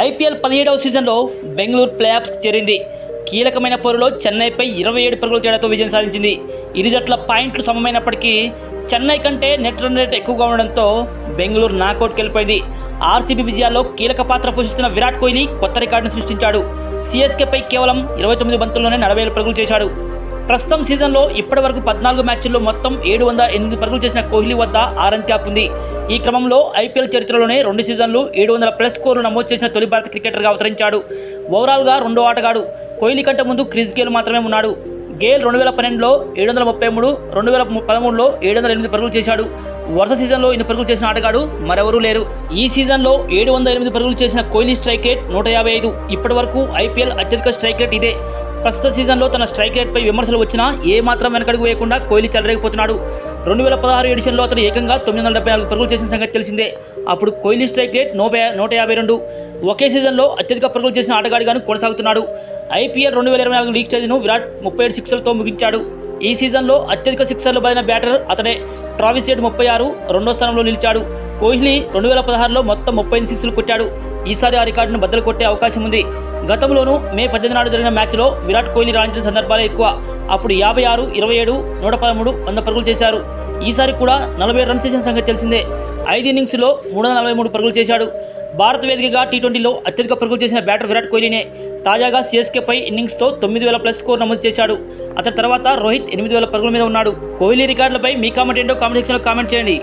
IPL 17వ సీజన్లో బెంగళూరు ప్లేఆఫ్స్కి చేరింది. కీలకమైన పోరులో చెన్నైపై 27 పరుగుల తేడాతో విజయం సాధించింది. ఇరు జట్ల పాయింట్లు సమమైనప్పటికీ చెన్నై కంటే నెట్ రన్ రేట్ ఎక్కువగా ఉండడంతో బెంగళూరు నాకౌట్కి వెళ్ళిపోయింది. ఆర్సీబీ విజయాల్లో కీలక పాత్ర పోషిస్తున్న విరాట్ కోహ్లీ కొత్త రికార్డును సృష్టించాడు. సిఎస్కేపై కేవలం 27 బంతుల్లోనే 47 పరుగులు చేశాడు. ప్రస్తుతం సీజన్లో ఇప్పటివరకు 14 మ్యాచ్ల్లో మొత్తం 708 పరుగులు చేసిన కోహ్లీ వద్ద ఆరెంజ్ క్యాప్ ఉంది. ఈ క్రమంలో ఐపీఎల్ చరిత్రలోనే 2 సీజన్లు 700+ స్కోర్లు నమోదు చేసిన తొలి భారత క్రికెటర్గా అవతరించాడు. ఓవరాల్గా రెండో ఆటగాడు. కోహ్లీ కంటే ముందు క్రిస్ గేల్ మాత్రమే ఉన్నాడు. గేల్ 2012లో 733, 2013లో 708 పరుగులు చేశాడు. వరుస సీజన్లో ఇన్ని పరుగులు చేసిన ఆటగాడు మరెవరూ లేరు. ఈ సీజన్లో 708 పరుగులు చేసిన కోహ్లీ స్ట్రైక్ రేట్ 155. ఇప్పటి వరకు ఐపీఎల్ అత్యధిక స్ట్రైక్ రేట్ ఇదే. ప్రస్తుత సీజన్లో తన స్ట్రైక్ రేట్పై విమర్శలు వచ్చినా ఏ మాత్రం వెనకడుగు వేయకుండా కోహ్లీ చెలరేగిపోతున్నాడు. 2016 ఎడిషన్లో అతను ఏకంగా 974 పరుగులు చేసిన సంగతి తెలిసిందే. అప్పుడు కోహ్లీ స్ట్రైక్ రేట్ 152. ఒకే సీజన్లో అత్యధిక పరుగులు చేసిన ఆటగాడిగాను కొనసాగుతున్నాడు. ఐపీఎల్ 2024 లీగ్ స్టేజ్ను విరాట్ 37 సిక్సర్లతో ముగించాడు. ఈ సీజన్లో అత్యధిక సిక్సర్లు బదిన బ్యాటర్ అతడే. ట్రావిస్ హెడ్ 36, రెండో స్థానంలో నిలిచాడు. కోహ్లీ 2016లో మొత్తం 35 సిక్స్లు కొట్టాడు. ఈసారి ఆ రికార్డును బద్దలు కొట్టే అవకాశం ఉంది. గతంలోనూ మే 18 నాడు జరిగిన మ్యాచ్లో విరాట్ కోహ్లీ రాణించిన సందర్భాలే ఎక్కువ. అప్పుడు 56, 27, 113, 100 పరుగులు చేశారు. ఈసారి కూడా 47 రన్స్ చేసిన సంగతి తెలిసిందే. 5 ఇన్నింగ్స్లో 343 పరుగులు చేశాడు. భారత వేదికగా టీ20లో అత్యధిక పరుగులు చేసిన బ్యాటర్ విరాట్ కోహ్లీనే. తాజాగా సిఎస్కేపై ఇన్నింగ్స్తో 9000+ స్కోర్ నమోదు చేశాడు. అతని తర్వాత రోహిత్ 8000 పరుగుల మీద ఉన్నాడు. కోహ్లీ రికార్డులపై మీ కామెంట్ ఏంటో కామెంట్ సెక్షన్లో కామెంట్ చేయండి.